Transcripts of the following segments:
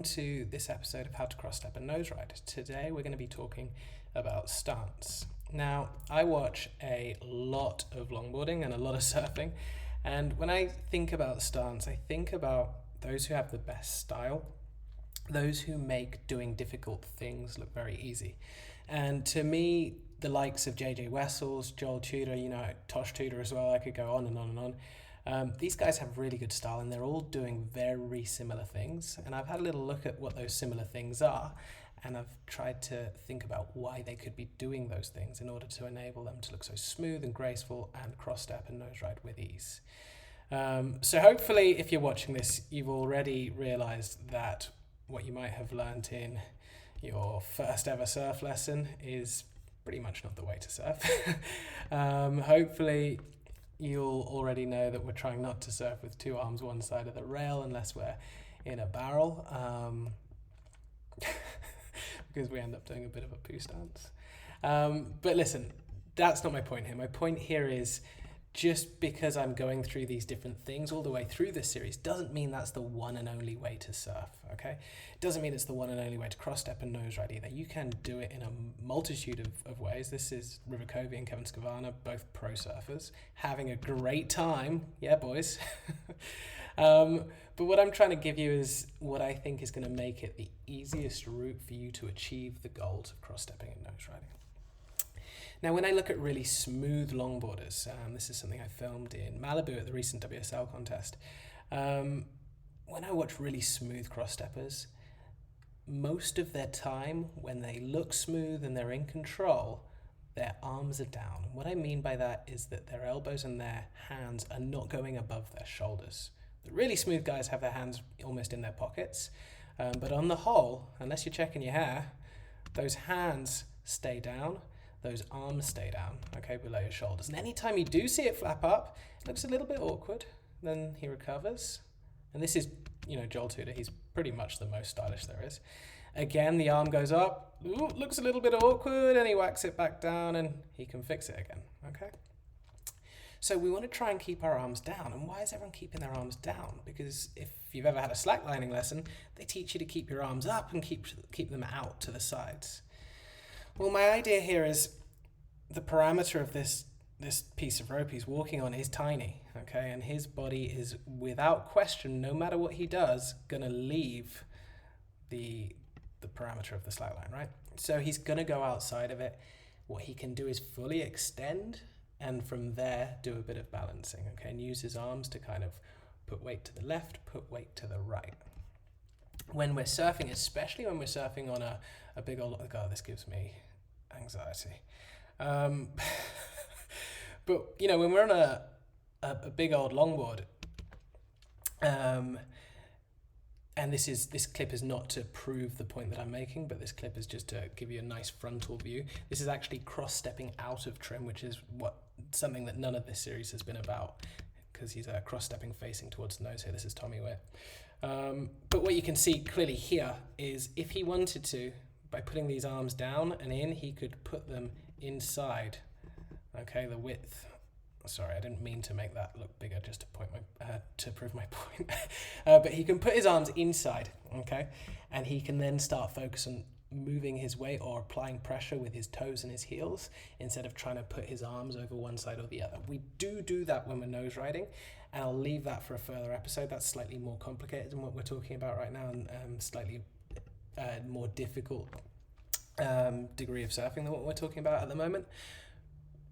To this episode of How to Cross Step and Nose Ride. Today we're going to be talking about stance. Now, I watch a lot of longboarding and a lot of surfing, and when I think about stance, I think about those who have the best style, those who make doing difficult things look very easy. And to me, the likes of JJ Wessels, Joel Tudor, Tosh Tudor as well, I could go on and on and on. These guys have really good style and they're all doing very similar things. And I've had a little look at what those similar things are, and I've tried to think about why they could be doing those things in order to enable them to look so smooth and graceful and cross step and nose ride with ease. So hopefully if you're watching this, you've already realized that what you might have learnt in your first ever surf lesson is pretty much not the way to surf. Hopefully you'll already know that we're trying not to surf with two arms one side of the rail unless we're in a barrel, because we end up doing a bit of a poo stance. But listen, that's not my point here. My point here is just because I'm going through these different things all the way through this series doesn't mean that's the one and only way to surf, okay? It doesn't mean it's the one and only way to cross step and nose ride either. You can do it in a multitude of ways. This is River Covey and Kevin Skavana, both pro surfers, having a great time. Yeah, boys. But what I'm trying to give you is what I think is going to make it the easiest route for you to achieve the goals of cross stepping and nose riding. Now, when I look at really smooth longboarders, this is something I filmed in Malibu at the recent WSL contest. When I watch really smooth cross steppers, most of their time, when they look smooth and they're in control, their arms are down. And what I mean by that is that their elbows and their hands are not going above their shoulders. The really smooth guys have their hands almost in their pockets, but on the whole, unless you're checking your hair, those hands stay down. Those arms stay down, okay, below your shoulders. And anytime you do see it flap up, it looks a little bit awkward. Then he recovers. And this is, Joel Tudor. He's pretty much the most stylish there is. Again, the arm goes up. Ooh, looks a little bit awkward. And he whacks it back down and he can fix it again, okay? So we want to try and keep our arms down. And why is everyone keeping their arms down? Because if you've ever had a slacklining lesson, they teach you to keep your arms up and keep them out to the sides. Well, my idea here is the parameter of this piece of rope he's walking on is tiny, okay? And his body is, without question, no matter what he does, going to leave the parameter of the slackline, right? So he's going to go outside of it. What he can do is fully extend and from there do a bit of balancing, okay? And use his arms to kind of put weight to the left, put weight to the right. When we're surfing, especially when we're surfing on a big old, God, this gives me anxiety. But when we're on a big old longboard, and this clip is not to prove the point that I'm making, but this clip is just to give you a nice frontal view. This is actually cross stepping out of trim, which is something that none of this series has been about, because he's cross stepping facing towards the nose here. This is Tommy Witt. But what you can see clearly here is if he wanted to, by putting these arms down and in, he could put them inside, okay, the width. Sorry, I didn't mean to make that look bigger, just to prove my point. But he can put his arms inside, okay, and he can then start focusing moving his weight or applying pressure with his toes and his heels instead of trying to put his arms over one side or the other. We do that when we're nose riding, and I'll leave that for a further episode. That's slightly more complicated than what we're talking about right now, and slightly more difficult degree of surfing than what we're talking about at the moment.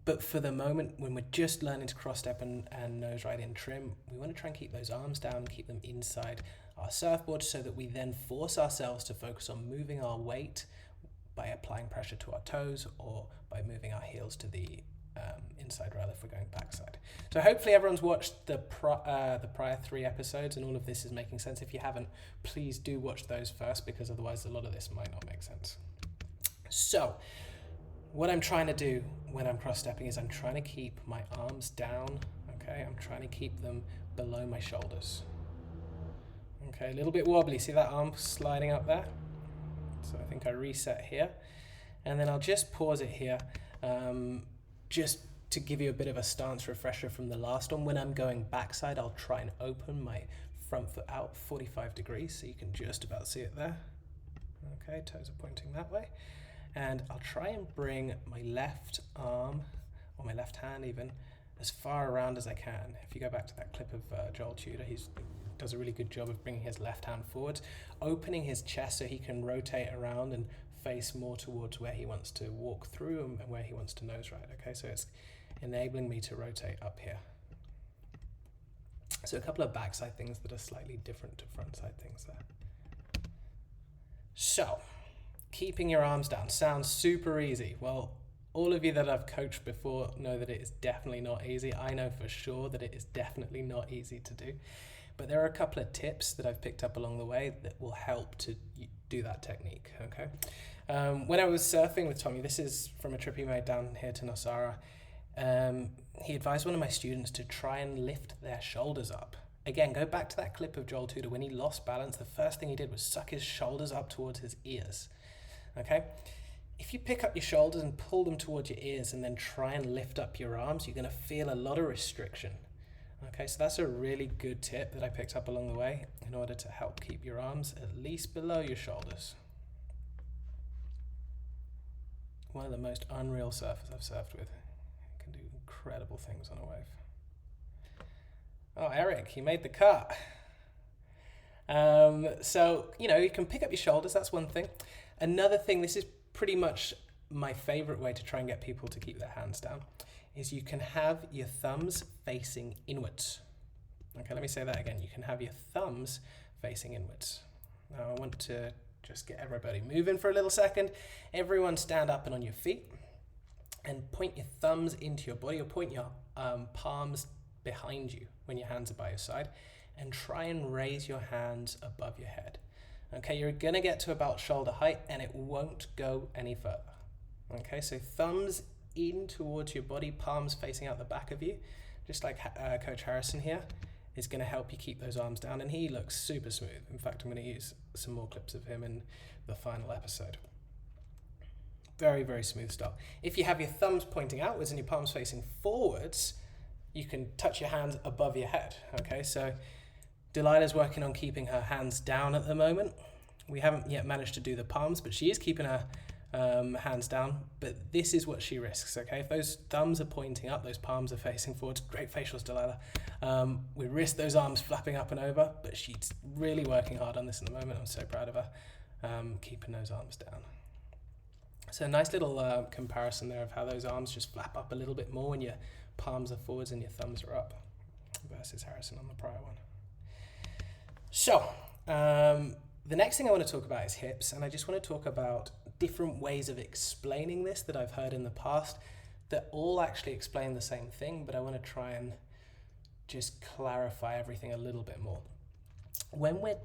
But for the moment, when we're just learning to cross step and nose ride in trim, we want to try and keep those arms down and keep them inside our surfboard so that we then force ourselves to focus on moving our weight by applying pressure to our toes or by moving our heels to the inside rail if we're going backside. So hopefully everyone's watched the prior 3 episodes and all of this is making sense. If you haven't, please do watch those first, because otherwise a lot of this might not make sense. So what I'm trying to do when I'm cross-stepping is I'm trying to keep my arms down, okay? I'm trying to keep them below my shoulders. Okay, a little bit wobbly. See that arm sliding up there? So I think I reset here. And then I'll just pause it here, just to give you a bit of a stance refresher from the last one. When I'm going backside, I'll try and open my front foot out 45 degrees, so you can just about see it there. Okay, toes are pointing that way. And I'll try and bring my left arm, or my left hand even, as far around as I can. If you go back to that clip of Joel Tudor, he does a really good job of bringing his left hand forward, opening his chest so he can rotate around and face more towards where he wants to walk through and where he wants to nose ride. Okay, so it's enabling me to rotate up here. So a couple of backside things that are slightly different to frontside things there. So, keeping your arms down sounds super easy. Well, all of you that I've coached before know that it is definitely not easy. I know for sure that it is definitely not easy to do. But there are a couple of tips that I've picked up along the way that will help to do that technique, okay? When I was surfing with Tommy, this is from a trip he made down here to Nosara, he advised one of my students to try and lift their shoulders up. Again, go back to that clip of Joel Tudor. When he lost balance, the first thing he did was suck his shoulders up towards his ears, okay? If you pick up your shoulders and pull them towards your ears and then try and lift up your arms, you're going to feel a lot of restriction. Okay, so that's a really good tip that I picked up along the way in order to help keep your arms at least below your shoulders. One of the most unreal surfers I've surfed with. He can do incredible things on a wave. Oh, Eric, you made the cut. So, you can pick up your shoulders, that's one thing. Another thing, this is pretty much my favorite way to try and get people to keep their hands down, is you can have your thumbs facing inwards. Okay, let me say that again. You can have your thumbs facing inwards. Now I want to just get everybody moving for a little second. Everyone stand up and on your feet and point your thumbs into your body, or point your palms behind you when your hands are by your side, and try and raise your hands above your head. Okay, you're gonna get to about shoulder height and it won't go any further. Okay, so thumbs in towards your body, palms facing out the back of you, just like Coach Harrison here, is going to help you keep those arms down, and he looks super smooth. In fact, I'm going to use some more clips of him in the final episode. Very, very smooth style. If you have your thumbs pointing outwards and your palms facing forwards, you can touch your hands above your head. Okay, so Delilah's working on keeping her hands down at the moment. We haven't yet managed to do the palms, but she is keeping her hands down, but this is what she risks. Okay, if those thumbs are pointing up, those palms are facing forwards, great facials, Delilah, we risk those arms flapping up and over, but she's really working hard on this at the moment. I'm so proud of her, keeping those arms down. So a nice little comparison there of how those arms just flap up a little bit more when your palms are forwards and your thumbs are up, versus Harrison on the prior one. So the next thing I want to talk about is hips, and I just want to talk about different ways of explaining this that I've heard in the past that all actually explain the same thing, but I want to try and just clarify everything a little bit more. When we're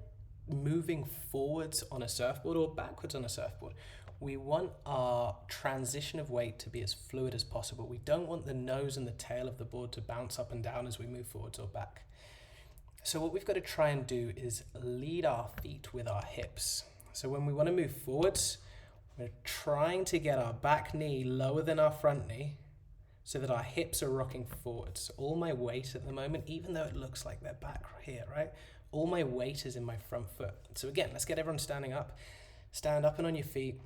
moving forwards on a surfboard or backwards on a surfboard, we want our transition of weight to be as fluid as possible. We don't want the nose and the tail of the board to bounce up and down as we move forwards or back. So what we've got to try and do is lead our feet with our hips. So when we want to move forwards, we're trying to get our back knee lower than our front knee so that our hips are rocking forwards. All my weight at the moment, even though it looks like they're back here, right? All my weight is in my front foot. So again, let's get everyone standing up. Stand up and on your feet.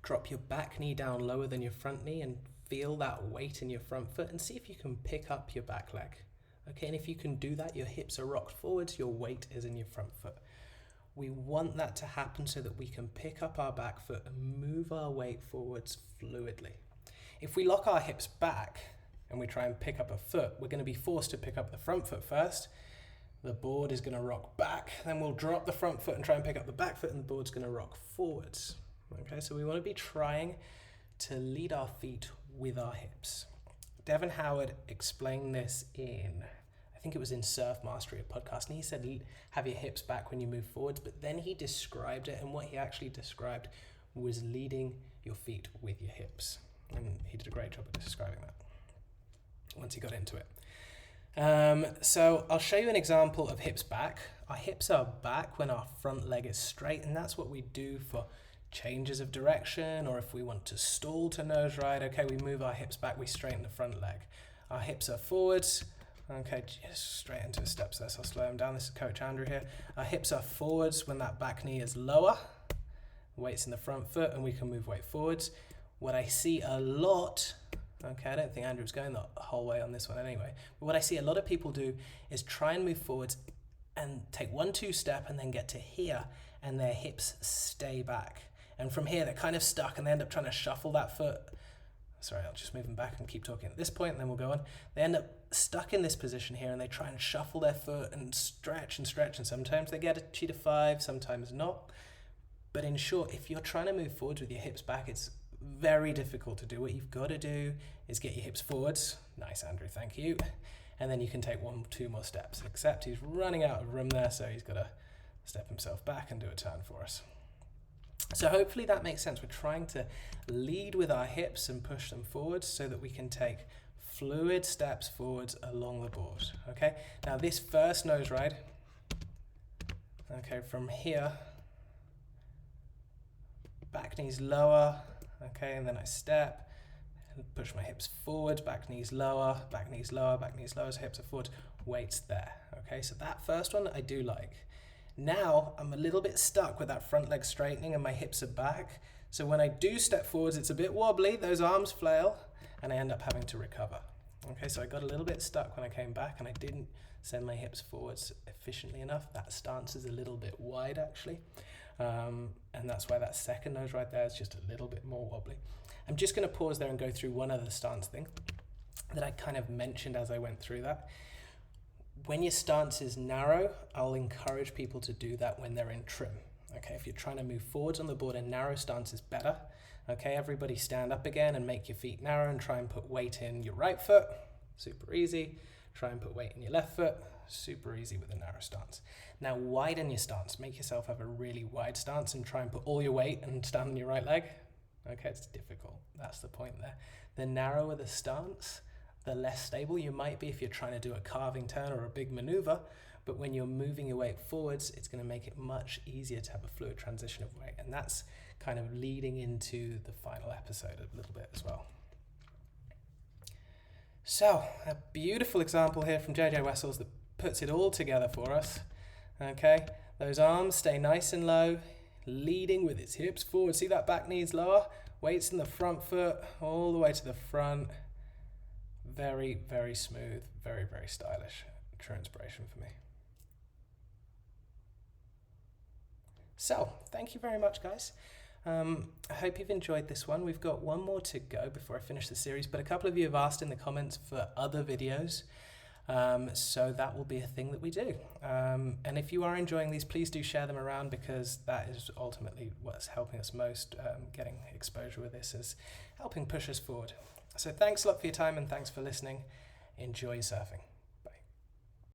Drop your back knee down lower than your front knee and feel that weight in your front foot and see if you can pick up your back leg. Okay, and if you can do that, your hips are rocked forwards, your weight is in your front foot. We want that to happen so that we can pick up our back foot and move our weight forwards fluidly. If we lock our hips back and we try and pick up a foot, we're going to be forced to pick up the front foot first. The board is going to rock back, then we'll drop the front foot and try and pick up the back foot, and the board's going to rock forwards. Okay, so we want to be trying to lead our feet with our hips. Devin Howard explained this in, I think it was in Surf Mastery, a podcast, and he said have your hips back when you move forwards, but then he described it, and what he actually described was leading your feet with your hips, and he did a great job of describing that once he got into it. So I'll show you an example of hips back. Our hips are back when our front leg is straight, and that's what we do for changes of direction, or if we want to stall to nose ride. Okay, we move our hips back, we straighten the front leg. Our hips are forwards, Okay, just straight into his steps there, so I'll slow him down. This is Coach Andrew here. Our hips are forwards when that back knee is lower. Weight's in the front foot, and we can move weight forwards. What I see a lot, okay, I don't think Andrew's going the whole way on this one anyway, but what I see a lot of people do is try and move forwards and take 1-2 step and then get to here, and their hips stay back. And from here, they're kind of stuck, and they end up trying to shuffle that foot. Sorry, I'll just move them back and keep talking at this point, and then we'll go on. They end up stuck in this position here, and they try and shuffle their foot and stretch, and sometimes they get a cheetah 5, sometimes not. But in short, if you're trying to move forwards with your hips back, it's very difficult to do. What you've got to do is get your hips forwards. Nice, Andrew, thank you. And then you can take 1-2 more steps, except he's running out of room there, so he's got to step himself back and do a turn for us. So hopefully that makes sense. We're trying to lead with our hips and push them forwards so that we can take fluid steps forwards along the board, okay? Now this first nose ride, okay, from here, back knees lower, okay, and then I step and push my hips forward, back knees lower, back knees lower, back knees lower, so hips are forward, weights there, okay? So that first one I do like. Now I'm a little bit stuck with that front leg straightening and my hips are back. So when I do step forwards, it's a bit wobbly, those arms flail, and I end up having to recover. Okay, so I got a little bit stuck when I came back and I didn't send my hips forwards efficiently enough. That stance is a little bit wide actually. And that's why that second nose right there is just a little bit more wobbly. I'm just gonna pause there and go through one other stance thing that I kind of mentioned as I went through that. When your stance is narrow, I'll encourage people to do that when they're in trim. Okay, if you're trying to move forwards on the board, a narrow stance is better. Okay, everybody stand up again and make your feet narrow and try and put weight in your right foot. Super easy. Try and put weight in your left foot. Super easy with a narrow stance. Now widen your stance. Make yourself have a really wide stance and try and put all your weight and stand on your right leg. Okay, it's difficult. That's the point there. The narrower the stance, the less stable you might be if you're trying to do a carving turn or a big maneuver, but when you're moving your weight forwards, it's going to make it much easier to have a fluid transition of weight, and that's kind of leading into the final episode a little bit as well. So, a beautiful example here from JJ Wessels that puts it all together for us. Okay, those arms stay nice and low, leading with its hips forward. See that back knee's lower? Weight's in the front foot, all the way to the front. Very, very smooth, very, very stylish. True inspiration for me. So, thank you very much, guys. I hope you've enjoyed this one. We've got one more to go before I finish the series, but a couple of you have asked in the comments for other videos, so that will be a thing that we do. And if you are enjoying these, please do share them around, because that is ultimately what's helping us most. Getting exposure with this is helping push us forward. So thanks a lot for your time, and thanks for listening. Enjoy surfing.